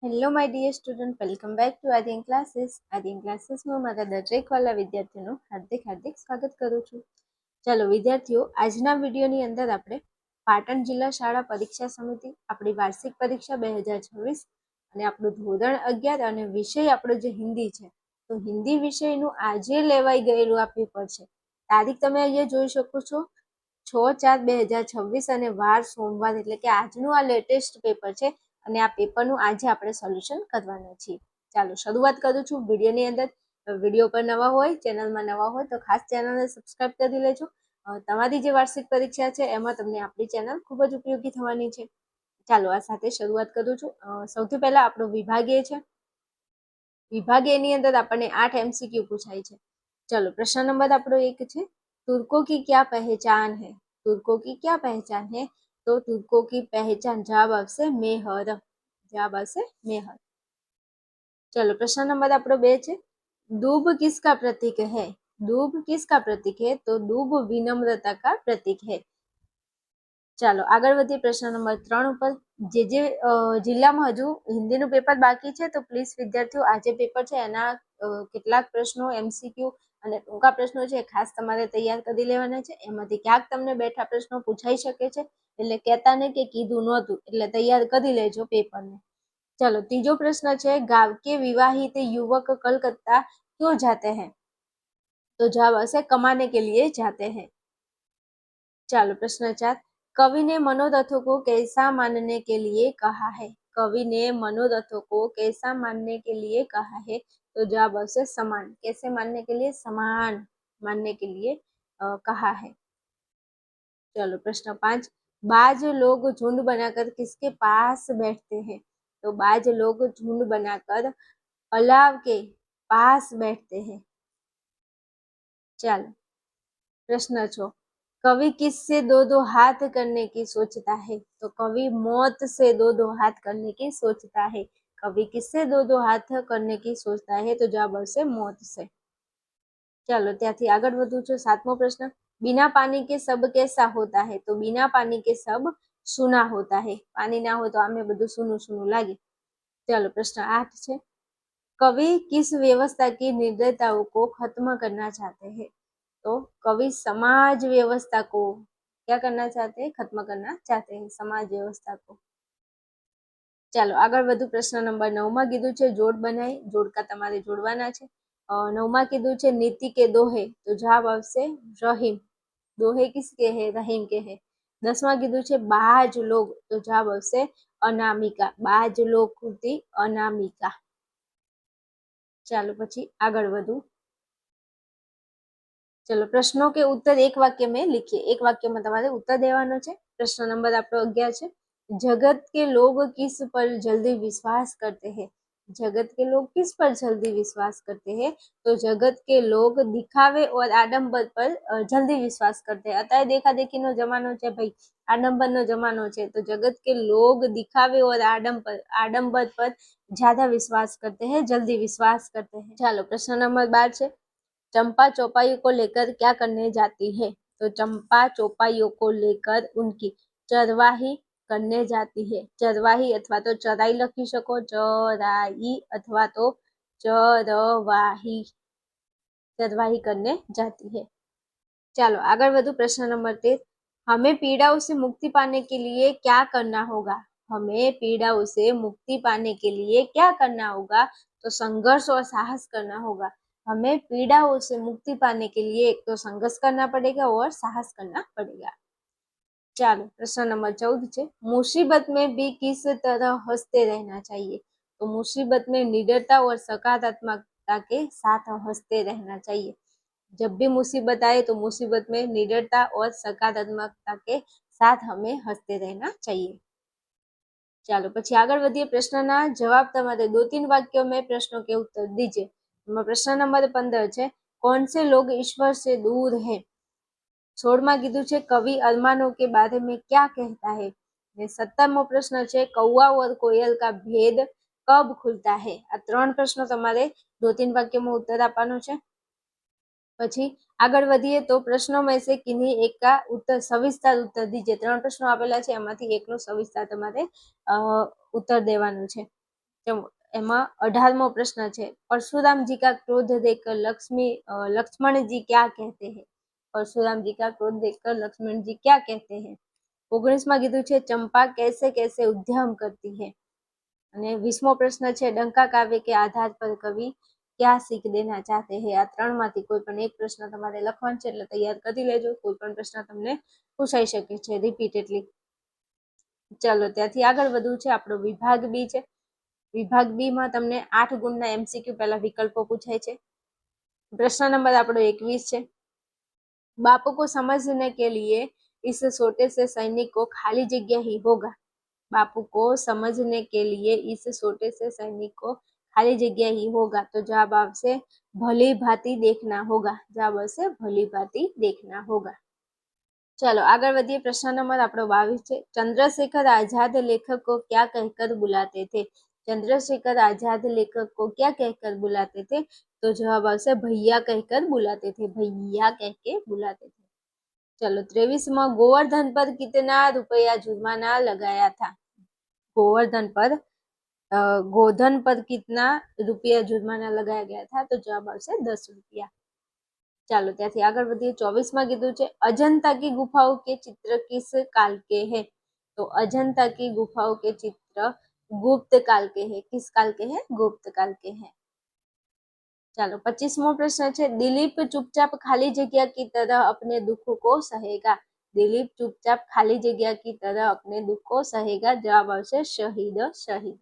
Hello my dear student, welcome back to Aryan classes. આર્યન ક્લાસીસમાં મારા દરેક વાલા વિદ્યાર્થીઓનું હાર્દિક સ્વાગત કરું છું. ચાલો વિદ્યાર્થીઓ, આજના વિડીયોની અંદર આપણે પાટણ જિલ્લા શાળા પરીક્ષા સમિતિ આપણી વાર્ષિક પરીક્ષા 2026 અને આપણું ધોરણ 11 અને વિષય આપણો જે હિન્દી છે, તો હિન્દી વિષયનું આજે લેવાઈ ગયેલું આ પેપર છે. તારીખ તમે અહીંયા જોઈ શકો છો, 6/4/2026 અને વાર સોમવાર, એટલે કે આજનું આ લેટેસ્ટ પેપર છે અને આ પેપરનું આજે આપણે સોલ્યુશન કરવાના છીએ. ચાલો શરૂઆત કરું છું વિડીયોની અંદર. વિડીયો પર નવા હોય, ચેનલમાં નવા હોય તો ખાસ ચેનલને સબસ્ક્રાઇબ કરી લેજો. તમારી જે વાર્ષિક પરીક્ષા છે એમાં તમને આપણી ચેનલ ખૂબ જ ઉપયોગી થવાની છે. ચાલો આ સાથે શરૂઆત કરું છું. સૌથી પહેલા આપણો વિભાગ એ છે. વિભાગ એની અંદર આપણને 8 MCQ પૂછાય છે. ચલો પ્રશ્ન નંબર આપણો 1 છે, तुर्कों की क्या पहचान है? तुर्कों की क्या पहचान है? तो तुर्कों की पहचान जवाब આવશે मेहर. जवाब આવશે मेहर. चलो प्रश्न नंबर આપણો 2 છે, दूब किसका प्रतीक है? दूब किसका प्रतीक है? तो दूब विनम्रता का प्रतीक है. ચાલો આગળ વધીએ પ્રશ્ન નંબર 3 ઉપર. જે જિલ્લામાં હજુ હિન્દીનું પેપર બાકી છે તો પ્લીઝ વિદ્યાર્થીઓ, આ જે પેપર છે એના કેટલાક પ્રશ્નો MCQ અને ટૂંકા પ્રશ્નો છે ખાસ તમારે તૈયાર કરી લેવાના છે. એમાંથી ક્યાંક તમને બેઠા પ્રશ્નો પૂછાઈ શકે છે, એટલે કહેતા નહીં કે કીધું નહોતું, એટલે તૈયાર કરી લેજો પેપરને. चलो तीजो प्रश्न है, गांव के विवाहित युवक कलकत्ता क्यों जाते हैं? तो जवाब है कमाने के लिए जाते हैं. चलो प्रश्न 4, कवि ने मनोरथों को कैसा मानने के लिए कहा है? कवि ने मनोरथों को कैसा मानने के लिए कहा है? तो जवाब है समान. कैसे मानने के लिए? समान मानने के लिए कहा है. चलो प्रश्न 5, बाज लोग झुंड बनाकर किसके पास बैठते हैं? तो बाज लोग झुंड बनाकर अलाव के पास बैठते हैं. चलो प्रश्न 6, कवि किससे दो दो हाथ करने की सोचता है? तो कवि मौत से दो दो हाथ करने की सोचता है. कवि किससे दो दो हाथ करने की सोचता है? तो जवाब આવશે मौत से. चलो ત્યાંથી આગળ વધુ છું. 7મો પ્રશ્ન, बिना पानी के सब कैसा होता है? तो बिना पानी के सब सूना होता है. पानी ना हो तो आमे બધું सूનું सूનું લાગે. चलो प्रश्न 8 છે, कवि किस व्यवस्था की निर्दयताओं को खत्म करना चाहते हैं? तो कवि समाज व्यवस्था को क्या करना चाहते हैं? खत्म करना चाहते हैं समाज व्यवस्था को. ચાલો આગળ વધુ. પ્રશ્ન નંબર 9 માં કીધું છે જોડ બનાય, જોડકા તમારે જોડવાના છે. 9 માં કીધું છે નીતિ કે દોહે, તો જવાબ આવશે રહીમ. दोहे किसके है? रहीम के है. 10 માં કીધું છે બાજ લોગ, તો જવાબ આવશે અનામિકા. બાજ લોગ કૃતિ અનામિકા. ચાલો પછી આગળ વધુ. चलो प्रश्नों के उत्तर एक वाक्य में लिखिए. एक वाक्य में तुम्हारे उत्तर देवानो छे. प्रश्न नंबर आपको 11 छे, जगत के लोग किस पर जल्दी विश्वास करते हैं? जगत के लोग किस पर जल्दी विश्वास करते हैं? तो जगत के लोग दिखावे और आडंबर पर जल्दी विश्वास करते हैं. अतः देखा देखी नो जमानो छे भाई, आडंबर नो जमानो छे, तो जगत के लोग दिखावे और आडंबर पर ज्यादा विश्वास करते हैं, जल्दी विश्वास करते हैं. चलो प्रश्न नंबर 12 छे, चंपा चौपाइयों को लेकर क्या करने जाती है? तो चंपा चौपाइयों को लेकर उनकी चरवाही करने जाती है. चरवाही अथवा तो चराई लखी शको, चराई अथवा तो चरवाही, चरवाही करने जाती है. चलो आगे बढ़ो. प्रश्न नंबर 13, हमें पीड़ाओं से मुक्ति पाने के लिए क्या करना होगा? हमें पीड़ाओं से मुक्ति पाने के लिए क्या करना होगा? तो संघर्ष और साहस करना होगा. हमें पीड़ाओं से मुक्ति पाने के लिए एक तो संघर्ष करना पड़ेगा और साहस करना पड़ेगा. चलो प्रश्न नंबर 14 है, मुसीबत में भी किस तरह हंसते रहना चाहिए? तो मुसीबत में निडरता और सकारात्मकता के साथ हंसते रहना चाहिए. जब भी मुसीबत आए तो मुसीबत में निडरता और सकारात्मकता के साथ हमें हंसते रहना चाहिए. चलो પછી આગળ વધીએ. પ્રશ્નના જવાબ તમારે 2-3 वाक्यों में प्रश्नों के उत्तर दीजिए. प्रश्न नंबर 15 है, कौन से लोग ईश्वर से दूर है? 16 માં કીધું છે कवि अरमानों के बारे में क्या कहता है? 17મો પ્રશ્ન છે, कौवा और कोयल का भेद कब खुलता है? આ 3 પ્રશ્નો તમારે 2-3 વાક્યોમાં उत्तर આપવાનો છે. પછી આગળ વધીએ તો પ્રશ્નો में से किन्हीं एक का उत्तर सविस्तार उत्तर दीजिए. 3 પ્રશ્નો આપેલા છે, એમાંથી એકનો સવિસ્તાર તમારે उत्तर દેવાનું છે. એમાં 18મો પ્રશ્ન છે, परशुराम जी का क्रोध देखकर लक्ष्मण जी क्या कहते हैं? परशुराम जी का क्रोध देखकर लक्ष्मण जी क्या कहते हैं? 19માં કીધું છે, चंपा कैसे कैसे उद्यम करती है? અને 20મો પ્રશ્ન છે, ડંકા કાવ્ય के आधार पर कवि क्या सीख देना चाहते हैं? આ ત્રણમાંથી કોઈ પણ એક પ્રશ્ન તમારે લખવાનો છે, એટલે તૈયાર કરી લેજો. કોઈ પણ પ્રશ્ન તમને પૂછાઈ શકે છે રિપીટેડલી. ચાલો ત્યાંથી આગળ વધવું છે. આપણો વિભાગ બી છે. વિભાગ બી માં તમને 8 ગુણના MCQ પહેલા વિકલ્પો પૂછાય છે. પ્રશ્ન નંબર આપણો 21 છે, बापू को समझने के लिए इस छोटे से सैनिक को खाली जगह ही होगा. बापू को समझने के लिए इस छोटे से सैनिक को खाली जगह ही होगा. तो जवाब आपसे भली भांति देखना होगा. जवाब आपसे भली भांति देखना होगा. चलो आगे बढ़िए. प्रश्न नंबर આપણો 22 છે, चंद्रशेखर आजाद लेखक को क्या कहकर बुलाते थे? चंद्रशेखर आजाद लेखक को क्या कहकर बुलाते थे? तो जवाब આવશે भैया कहकर बुलाते थे. भैया कह के बुलाते थे. चलो 23માં गोवर्धन पर कितना रुपया जुर्माना लगाया था? गोवर्धन पर कितना रुपया जुर्माना लगाया गया था? तो जवाब આવશે 10 रुपया. ચાલો ત્યાંથી આગળ વધીએ. 24માં કીધું છે, अजंता की गुफाओं के चित्र किस काल के हैं? तो अजंता की गुफाओं के चित्र गुप्त काल के हैं. किस काल के हैं? गुप्त काल के हैं. ચાલો 25મો પ્રશ્ન છે, દિલીપ ચुपचाप खाली जगह की तरह अपने दुख को सहेगा. दिलीप चुपचाप खाली जगह की तरह अपने दुख को सहेगा. जवाब આવશે शहीद. शहीद.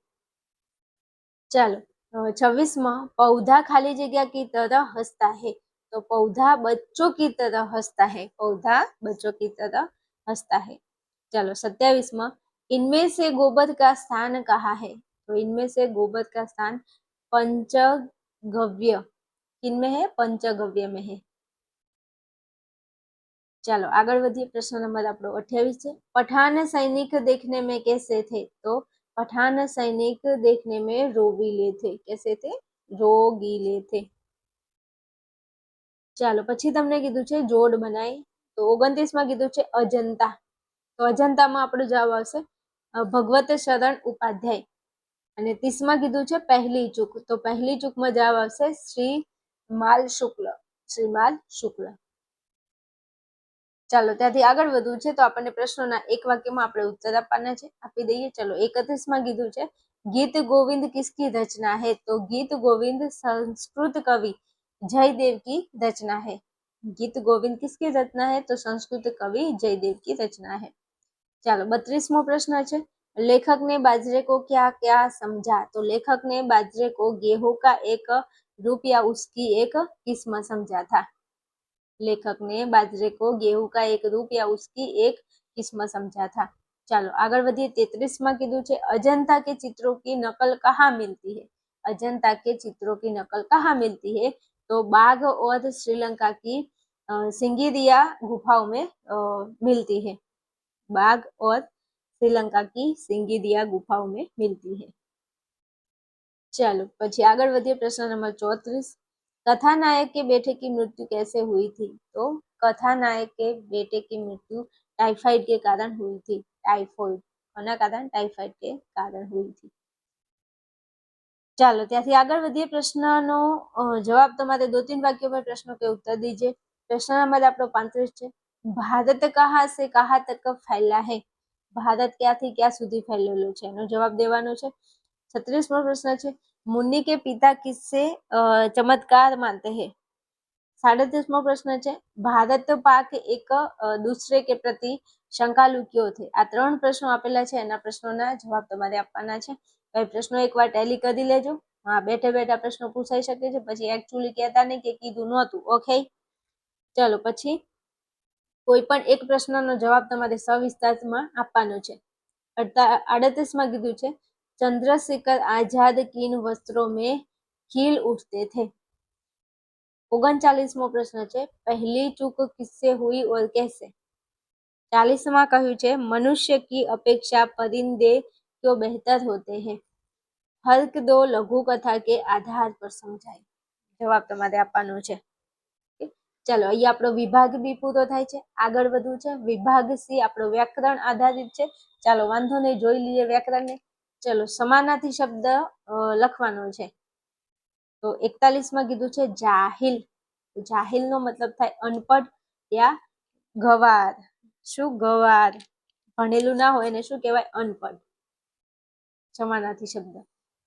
ચાલો 26માં पौधा खाली जगह की तरह हंसता है. तो पौधा बच्चों की तरह हंसता है. पौधा बच्चों की तरह हंसता है. चलो 27માં इनमें से गोबर का स्थान कहाँ है? तो इनमें से गोबर का स्थान पंचगव्य. किनमें है? पंचगव्य में है. चलो आगे बढ़िए. प्रश्न नंबर આપણો 28 છે, पठान सैनिक देखने में कैसे थे? तो पठान सैनिक देखने में रोगीले थे. कैसे थे? रोगीले थे. ચાલો પછી તમને કીધું છે જોડ બનાય. તો 29માં કીધું છે અજંતા. તો અજંતામાં આપણો જવાબ આવશે ભગવત શરણ ઉપાધ્યાય. અને 30માં કીધું છે પહેલી ચૂક. તો પહેલી ચૂકમાં જવાબ આવશે શ્રીમાલ શુક્લ. શ્રીમાલ શુક્લ. ચાલો ત્યાંથી આગળ વધવું છે. તો આપણને પ્રશ્નોના એક વાક્યમાં આપણે ઉત્તર આપવાના છે. આપી દઈએ. ચલો 31માં કીધું છે ગીત ગોવિંદ કિસકી રચના है? तो गीत गोविंद संस्कृत कवि जयदेव की रचना है. गीत गोविंद किसकी रचना है? तो संस्कृत कवि जयदेव की रचना है. चलो 32मो प्रश्न है, लेखक ने बाजरे को क्या क्या समझा? तो लेखक ने बाजरे को गेहूं का एक रूप या उसकी एक किस्म समझा था. लेखक ने बाजरे को गेहूं का एक रूप या उसकी एक किस्म समझा था. चलो आगे बढ़िए. 33માં કીધું છે अजंता के चित्रों की नकल कहाँ मिलती है? अजंता के चित्रों की नकल कहाँ मिलती है? तो बाघ और श्रीलंका की सिंगिरिया गुफाओं में मिलती है. बाघ और श्रीलंका की सिंगिरिया गुफाओं में मिलती है. चलो પછી આગળ વધીએ. प्रश्न नंबर 34, कथानायक के बेटे की मृत्यु कैसे हुई थी? तो कथानायक के बेटे की मृत्यु टाइफाइड के कारण हुई थी. टाइफाइड કોના કારણ? टाइफाइड के कारण हुई थी. ચાલો ત્યાંથી આગળ વધીએ. પ્રશ્નનો જવાબ તમારે 2-3 વાક્યો में प्रश्नों के उत्तर दीजिए. प्रश्न नंबर આપણો 35 છે, ભારત कहाँ से कहाँ तक फैला है? ભારત ક્યાંથી ક્યાં સુધી ફેલેલું છે? એનો જવાબ દેવાનો છે. 36મો પ્રશ્ન છે, मुन्नी के पिता किससे चमत्कार मानते हैं? 37મો પ્રશ્ન છે, ભારત પાક એક दूसरे के प्रति શંકાલુ क्यों थे? આ 3 પ્રશ્નો આપેલા છે. એના પ્રશ્નોના જવાબ તમારે આપવાના છે. ભાઈ પ્રશ્નો એકવાર ટેલી કરી લેજો. હા, બેઠે બેઠા પ્રશ્નો પૂછાઈ શકે છે. પછી એકચ્યુઅલી કહેતા નહીં કે કીધું નહોતું. ઓકે, ચલો પછી કોઈ પણ એક પ્રશ્નનો જવાબ તમારે સવિસ્તારમાં આપવાનો છે. 38માં કીધું છે चंद्रशेखर आजाद किन वस्त्रों में खिल उठते थे? 39मो प्रश्न है, पहली चूक किससे हुई और कैसे? 40માં કહ્યું છે मनुष्य की अपेक्षा परिंदे क्यों बेहतर होते हैं? हल्क दो लघु कथा के आधार पर समझाए. જવાબ તમારે આપવાનો છે. ચાલો અહીં આપણો વિભાગ બી પૂરો થાય છે. આગળ વધવું છે. વિભાગ સી આપણો વ્યાકરણ આધારિત છે. ચાલો વાંધો નહીં, જોઈ લઈએ વ્યાકરણને. ચલો સમાનાર્થી શબ્દ લખવાનો છે. તો 41 કીધું છે જાહિલ. જાહિલ નો મતલબ થાય અનપઢ યા ગવાર. શું? ગવાર. ભણેલું ના હોય એને શું કહેવાય? અનપઢ. સમાનાર્થી શબ્દ.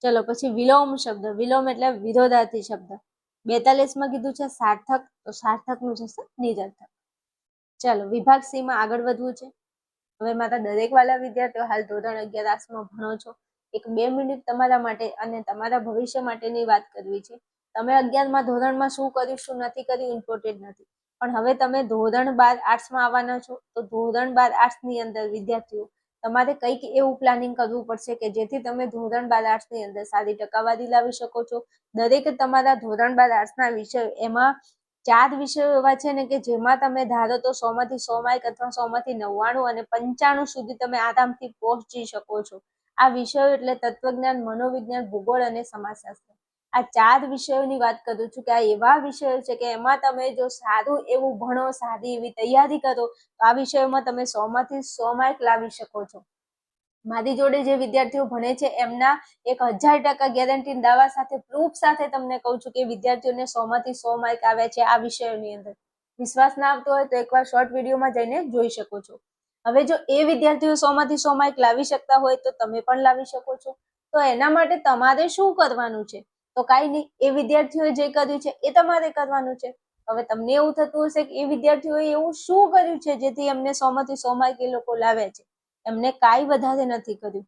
ચલો પછી વિલોમ શબ્દ. વિલોમ એટલે વિરોધાર્થી શબ્દ. 42 કીધું છે સાર્થક. તો સાર્થક નું જશે નિરર્થક. ચલો વિભાગ સી માં આગળ વધવું છે. હવે મારા દરેક વાલા વિદ્યાર્થીઓ હાલ ધોરણ 11 માં ભણો છો. 2 મિનિટ તમારા માટે અને તમારા ભવિષ્ય માટેની વાત કરવી છે. તમે 11મા ધોરણમાં શું કર્યું શું નથી કર્યું ઇમ્પોર્ટન્ટ નથી, પણ હવે તમે ધોરણ 12 આર્ટ્સમાં આવવાના છો. તો ધોરણ 12 આર્ટ્સની અંદર વિદ્યાર્થીઓ તમારે કંઈક એવું પ્લાનિંગ કરવું પડશે કે જેથી તમે ધોરણ 12 આર્ટ્સની અંદર સારી ટકાવારી લાવી શકો છો. દરેક તમારા ધોરણ 12 આર્ટ્સના વિષયો એમાં 4 વિષયો એવા છે ને કે જેમાં તમે ધારો તો 100 માંથી 100 માર્ક અથવા 100 માંથી 99 અને 95 સુધી તમે આરામથી પહોંચી શકો છો. આ વિષયો એટલે તત્વજ્ઞાન, મનોવિજ્ઞાન, ભૂગોળ અને સમાજશાસ્ત્ર. આ 4 વિષયોની વાત કરું છું કે આ એવા વિષયો છે કે એમાં તમે જો સારું એવું ભણો, સારી એવી તૈયારી કરો તો આ વિષયોમાં તમે 100 માંથી 100 માર્ક લાવી શકો છો. મારી જોડે જે વિદ્યાર્થીઓ ભણે છે એમના 1000% ગેરંટી દાવા સાથે પ્રૂફ સાથે તમને કહું છું કે વિદ્યાર્થીઓને 100 માંથી 100 માર્ક આવ્યા છે આ વિષયોની અંદર. વિશ્વાસ ના આવતો હોય તો એકવાર શોર્ટ વિડીયોમાં જઈને જોઈ શકો છો. હવે જો એ વિદ્યાર્થીઓ 100 માંથી 100 માર્ક લાવી શકતા હોય તો તમે પણ લાવી શકો છો. તો એના માટે તમારે શું કરવાનું છે? તો કાંઈ નહીં, એ વિદ્યાર્થીઓએ જે કર્યું છે એ તમારે કરવાનું છે. હવે તમને એવું થતું હશે કે એ વિદ્યાર્થીઓએ એવું શું કર્યું છે જેથી એમને 100 માંથી 100 માર્ક એ લોકો લાવ્યા છે? એમને કાંઈ વધારે નથી કર્યું.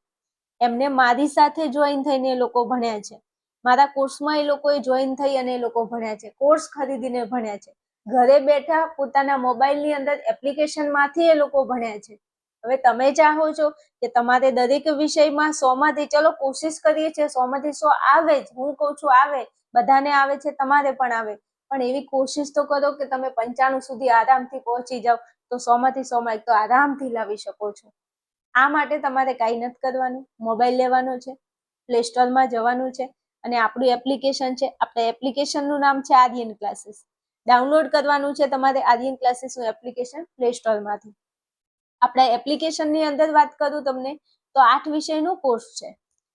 એમને મારી સાથે જોઈન થઈને એ લોકો ભણ્યા છે. મારા કોર્સમાં એ લોકોએ જોઈન થઈ અને એ લોકો ભણ્યા છે. કોર્સ ખરીદીને ભણ્યા છે. ઘરે બેઠા પોતાના મોબાઈલની અંદર એપ્લિકેશનમાંથી એ લોકો ભણ્યા છે. હવે તમે ચાહો છો કે તમારે દરેક વિષયમાં 100 માંથી, ચલો કોશિશ કરીએ છીએ 100 માંથી 100 આવે જ, હું કહું છું આવે, બધાને આવે છે, તમારે પણ આવે, પણ એવી કોશિશ તો કરો કે તમે 95 સુધી આરામથી પહોંચી જાઓ. તો 100 માંથી 100 માર્ક તો આરામથી લાવી શકો છો. આ માટે તમારે કાંઈ નથી કરવાનું. મોબાઈલ લેવાનો છે, પ્લે સ્ટોરમાં જવાનું છે અને આપણું એપ્લિકેશન છે, આપણે એપ્લિકેશનનું નામ છે આર્યન ક્લાસીસ. ડાઉનલોડ કરવાનું છે તમારે આર્યન ક્લાસીસનું એપ્લિકેશન પ્લે સ્ટોરમાંથી. આપણા એપ્લિકેશનની અંદર વાત કરું તમને તો 8 વિષયનો કોર્સ છે.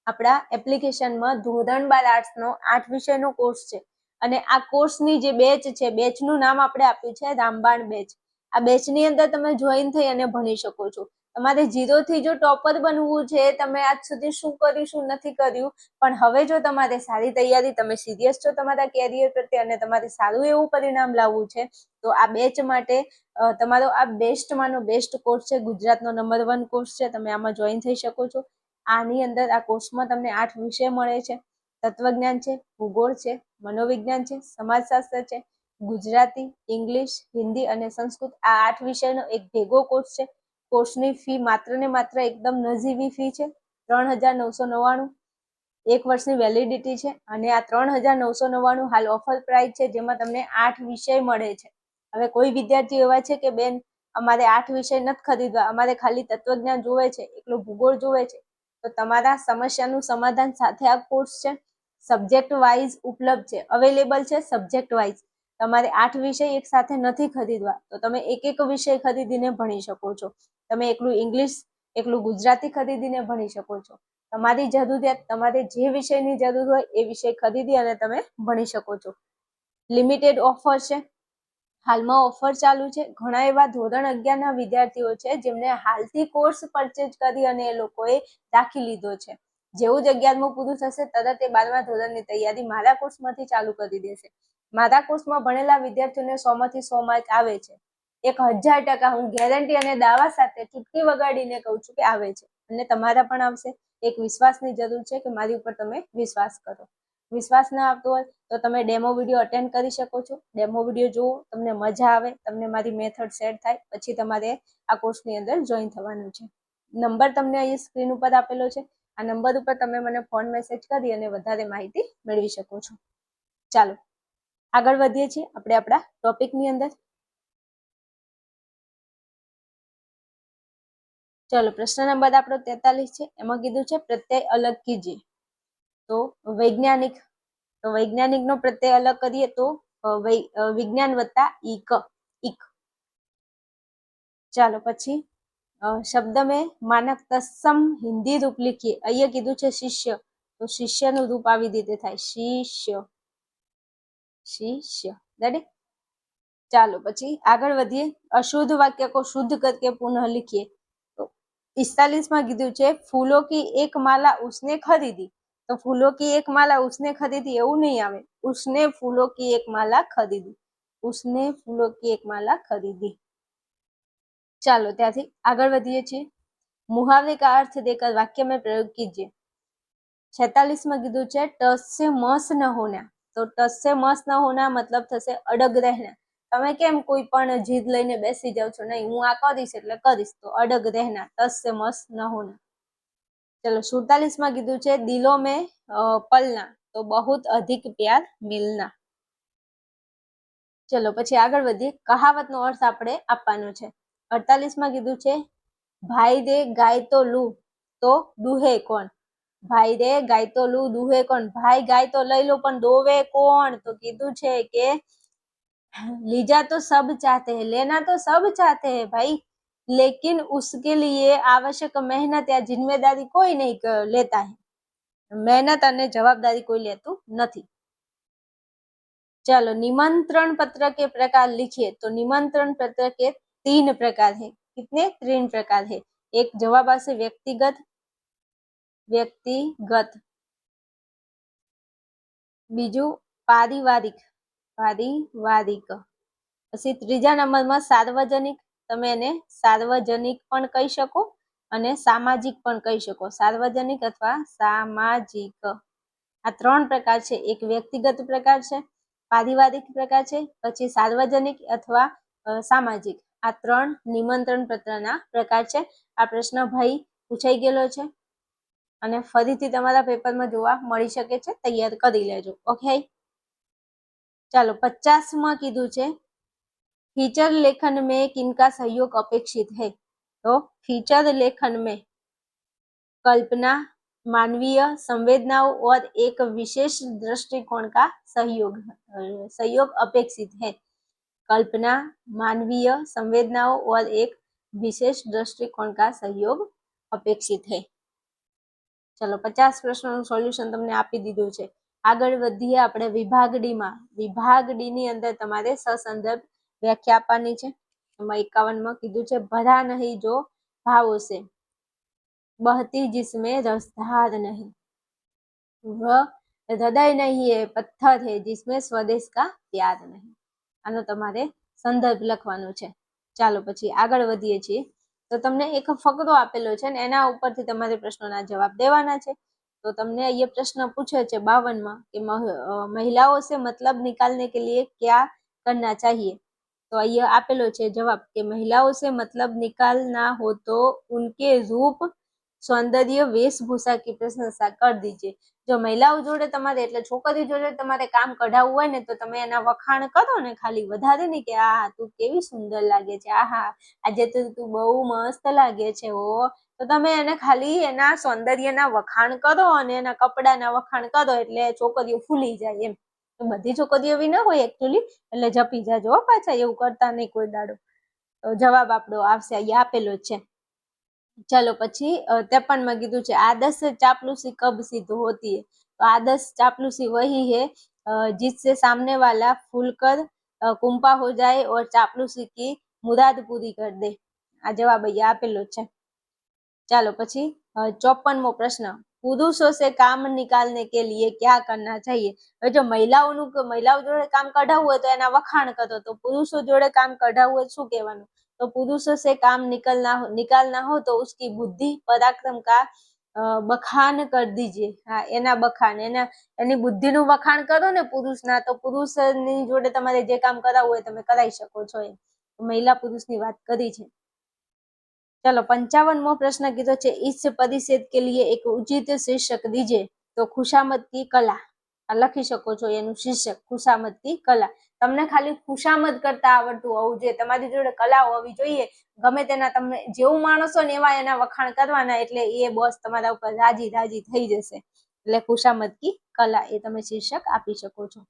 આપણા એપ્લિકેશનમાં ધોરણ 12 આર્ટ્સનો 8 વિષયનો કોર્સ છે અને આ કોર્સની જે બેચ છે, બેચનું નામ આપણે આપ્યું છે રામબાણ બેચ. આ બેચની અંદર તમે જોઈન થઈ અને ભણી શકો છો. તમારે 0 થી જો ટોપર બનવું છે, તમે આજ સુધી શું કર્યું શું નથી કર્યું, પણ હવે જો તમારે સારી તૈયારી, તમે સિરિયસ છો તમારા કેરિયર પ્રત્યે અને તમારે સારું એવું પરિણામ લાવવું છે તો આ બેચ માટે તમારો આ બેસ્ટમાંનો બેસ્ટ કોર્સ છે. ગુજરાતનો નંબર 1 કોર્સ છે. તમે આમાં જોઈન થઈ શકો છો. આની અંદર આ કોર્સમાં તમને 8 વિષય મળે છે. તત્વજ્ઞાન છે, ભૂગોળ છે, મનોવિજ્ઞાન છે, સમાજશાસ્ત્ર છે, ગુજરાતી, ઇંગ્લિશ, હિન્દી અને સંસ્કૃત. આ 8 વિષયનો એક ભેગો કોર્સ છે. કોર્સની ફી માત્ર ને માત્ર એકદમ નજીવી ફી છે 3999. 1 વર્ષની વેલિડિટી છે અને આ 3999 હાલ ઓફર પ્રાઇસ છે જેમાં તમને 8 વિષય મળે છે. હવે કોઈ વિદ્યાર્થીઓ એવા છે કે બેન અમારે 8 વિષય નથી ખરીદવા, અમારે ખાલી તત્વજ્ઞાન જોવે છે, એકલું ભૂગોળ જોવે છે, તો તમારા સમસ્યાનું સમાધાન સાથે આ કોર્સ છે. સબ્જેક્ટ વાઇઝ ઉપલબ્ધ છે, અવેલેબલ છે સબ્જેક્ટ વાઇઝ. તમારે 8 વિષય એક સાથે નથી ખરીદવા તો તમે એક વિષય ખરીદીને ભણી શકો છો. તમે એકલું ઇંગ્લિશ, એકલું ગુજરાતી ખરીદીને ભણી શકો છો. તમારી જરૂરિયાત, તમારે જે વિષયની જરૂર હોય એ વિષય ખરીદી અને તમે ભણી શકો છો. લિમિટેડ ઓફર છે, હાલમાં ઓફર ચાલુ છે. ઘણા એવા ધોરણ 11 ના વિદ્યાર્થીઓ છે જેમને હાલથી કોર્સ પરચેજ કરી અને એ લોકોએ રાખી લીધો છે. જેવું જ 11મું પૂરું થશે તરત એ 12મા ધોરણની તૈયારી મારા કોર્સમાંથી ચાલુ કરી દેશે. મારા કોર્સમાં ભણેલા વિદ્યાર્થીઓને 100 માંથી 100 માર્ક આવે છે. 1000% હું ગેરંટી અને દાવા સાથે ચૂટકી વગાડીને કહું છું કે આવે છે અને તમારા પણ આવશે. એક વિશ્વાસની જરૂર છે કે મારી ઉપર તમે વિશ્વાસ કરો. વિશ્વાસ ના આવતો હોય તો તમે ડેમો વિડીયો અટેન્ડ કરી શકો છો. ડેમો વિડીયો જુઓ, તમને મજા આવે, તમને મારી મેથડ સેટ થાય પછી તમારે આ કોર્સની અંદર જોઈન થવાનું છે. નંબર તમને અહીં સ્ક્રીન ઉપર આપેલો છે. આ નંબર ઉપર તમે મને ફોન મેસેજ કરી અને વધારે માહિતી મેળવી શકો છો. ચાલો આગળ વધીએ છીએ આપણે આપણા ટોપિકની અંદર. ચલો પ્રશ્ન નંબર આપણો 43 છે. એમાં કીધું છે પ્રત્યય અલગ કીજીએ. તો વૈજ્ઞાનિક, તો વૈજ્ઞાનિકનો પ્રત્યય અલગ કરીએ તો વિજ્ઞાન વત્તા ઈક, ઈક. ચાલો પછી शब्द में मानक तत्सम हिंदी रूप लिखिए। अहींया कीधुं छे शिष्य, तो शिष्यનું રૂપ આવી રીતે થાય शिष्य, शिष्य। रेडी? ચાલો પછી આગળ વધીએ। अशुद्ध वाक्य को शुद्ध करके पुनः लिखिए। तो 45 में कीधुं छे फूलों की एक माला उसने खरीदी। तो फूलों की एक माला उसने खरीदी एवुं नहीं आवे, उसने फूलों की एक माला खरीदी, उसने फूलों की एक माला खरीदी। ચાલો ત્યાંથી આગળ વધીએ છીએ। मुहावरे का अर्थ देकर वाक्य में प्रयोग कीजिए। 46 में कीधुं छे टस से मस न होना। तो टस से मस न होना मतलब थशे अडग रहना। તમે કેમ કોઈ પણ જીદ લઈને બેસી જાવ છો, નહીં હું આ કરીશ એટલે કરીશ, તો અડગ રહેના, ટસ से मस न होना। चलो 47 में कीधुं छे दिलों में पलना। तो बहुत अधिक प्यार मिलना। चलो પછી આગળ વધીએ। કહાવતનો અર્થ આપણે આપવાનો છે। 48 માં કીધું છે ભાઈ રે ગાય તો લૂ તો દુહે કોણ। ભાઈ રે ગાય તો લૂ દુહે કોણ। ભાઈ ગાય તો લઈ લો પણ દોવે કોણ? તો કીધું છે કે लीजा तो सब चाहते हैं, लेना तो सब चाहते हैं भाई, लेकिन उसके लिए आवश्यक मेहनत या जिम्मेदारी कोई नहीं लेता है। मेहनत और जवाबदारी कोई लेतुं नहीं। चलो निमंत्रण पत्र के प्रकार लिखिए। तो निमंत्रण पत्र के 3 प्रकार है। कितने? 3 प्रकार है। एक जवाब आसे व्यक्तिगत, व्यक्तिगत, बीजू पारिवारिक, पारिवारिक, પછી ત્રીજા નંબરમાં સાર્વજનિક। તમે એને સાર્વજનિક પણ કહી શકો અને સામાજિક પણ કહી શકો। સાર્વજનિક અથવા સામાજિક, આ 3 પ્રકાર છે। એક વ્યક્તિગત પ્રકાર છે, પારિવારિક પ્રકાર છે, પછી સાર્વજનિક અથવા સામાજિક। આ 3 નિમંત્રણ પત્રના પ્રકાર છે। આ પ્રશ્ન ભાઈ પૂછાઈ ગયેલો છે અને ફરીથી તમારા પેપરમાં જોવા મળી શકે છે, તૈયાર કરી લેજો। ઓકે, ચાલો 50 માં કીધું છે फीचर लेखन में किनका सहयोग अपेक्षित है। तो फीचर लेखन में कल्पना, मानवीय संवेदनाओं और एक विशेष दृष्टिकोण का सहयोग अपेक्षित है। कल्पना, मानवीय संवेदनाओं और एक विशेष दृष्टिकोण का सहयोग अपेक्षित है। चलो 50 प्रश्नों सोल्यूशन तमने आपी दीधुं छे। આગળ વધીએ આપણે વિભાગ ડી માં। વિભાગ ડી ની અંદર તમારે સસંદર્ભ व्याख्या આપવાની છે। એમાં 51 માં કીધું છે ભરા નહીં જો ભાવો से, बहती जिसमें रसधार नहीं, वह हृदय नहीं है पत्थर है जिसमें स्वदेश का प्यार नहीं। આનો તમારે સંદર્ભ લખવાનો છે। ચાલો પછી આગળ વધીએ છીએ। તો તમને એક ફકરો આપેલો છે ને એના ઉપરથી તમારે પ્રશ્નોના જવાબ દેવાના છે। तो तमने ये प्रश्न पूछे छे 52 में कि महिलाओं से मतलब निकालने के लिए क्या करना चाहिए। तो ये आपेलो छे जवाब कि महिलाओं से मतलब निकालना हो तो उनके रूप, सौंदर्य, वेशभूषा की प्रशंसा कर दीजिए। जो महिलाओं जोड़े तमारे एटले छोकरी जोड़े तमारे काम कढावવું હોય ને તો તમે એના વખાણ કરો ને, ખાલી વધારે નહીં કે આહા તું કેવી સુંદર લાગે છે, આહા આજે તો તું બહુ મસ્ત લાગે છે ઓ, તો તમે એને ખાલી એના સૌંદર્યના વખાણ કરો અને એના કપડાના વખાણ કરો એટલે છોકરીઓ ફૂલી જાય એમ। તો બધી છોકરીઓ એવી ન હોય એકચ્યુઅલી, એટલે જપી જાજો પાછા, એવું કરતા નહીં કોઈ દાડો। તો જવાબ આપણો આવશે, અહીંયા આપેલો છે। चलो પછી 53 में कीधुं छे आदर्श चापलूसी कब सिद्ध होती है। तो आदर्श चापलूसी वही है जिससे सामने वाला फूलकर कुंपा हो जाए और चापलूसी की मुराद पूरी कर दे। आ जवाब અહીંયા આપેલો છે। ચાલો પછી 54મો પ્રશ્ન पुरुषों से काम निकालने के लिए क्या करना चाहिए। હવે જો મહિલાઓ જોડે કામ કઢાવવું હોય તો એના વખાણ કરો, તો પુરુષો જોડે કામ કઢાવવું હોય શું કહેવાનું। तो पुरुषों से काम निकालना हो तो उसकी बुद्धि पराक्रम का बखान कर दीजिए। हाँ, एना बखान, एनी बुद्धिનું વખાણ કરો ને પુરુષના, તો પુરુષની જોડે તમારે જે કામ કરાવવું હોય તમે કરાવી શકો છો। મહિલા પુરુષની વાત કરી છે। चलो 55मो प्रश्न कीधो छे इस परिच्छेद के लिए एक उचित शीर्षक दीजिए। तो खुशामद की कला लखी शको छो, एनुं शीर्षक खुशामद की कला। तमने खाली खुशामद करता आवडतुं होवुं जोईए, तमारी जोडे कला होवी जोईए। गमे तेना तमने जेवुं माणस होय ने एवा एना वखाण करवाना, एटले ए बॉस तमारा उपर राजी राजी थई जशे। એટલે खुशामद की कला ए तमे शीर्षक आपी शको छो।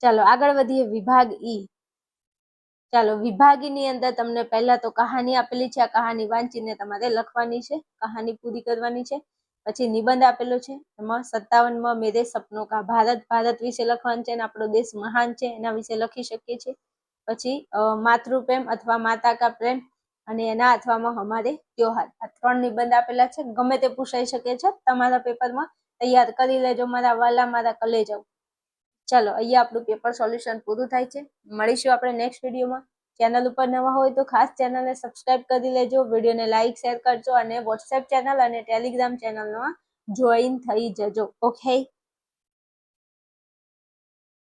चलो आगळ वधीए विभाग ई। ચાલો વિભાગની અંદર તમને પહેલા તો કહાની આપેલી છે, આ કહાની વાંચીને તમારે લખવાની છે, કહાની પૂરી કરવાની છે. પછી નિબંધ આપેલો છે, એમાં 57માં મેરે સપનો કા ભારત, ભારત વિશે લખવાનું છે અને આપણો દેશ મહાન છે એના વિશે લખી શકીએ છીએ. પછી માતૃપ્રેમ અથવા માતા કા પ્રેમ અને એના અથવામાં હમારે ત્યોહાર, આ 3 નિબંધ આપેલા છે. ગમે તે પૂછાઈ શકે છે તમારા પેપરમાં, તૈયાર કરી લેજો મારા વાલા, મારા કલેજાઓ. ચાલો અહીંયા આપણું પેપર સોલ્યુશન પૂરું થાય છે. મળીશું આપણે નેક્સ્ટ વિડીયોમાં. ચેનલ ઉપર નવા હોય તો ખાસ ચેનલને સબસ્ક્રાઇબ કરી લેજો, વિડીયોને લાઇક શેર કરજો અને વોટ્સએપ ચેનલ અને ટેલિગ્રામ ચેનલમાં જોઈન થઈ જજો. ઓકે.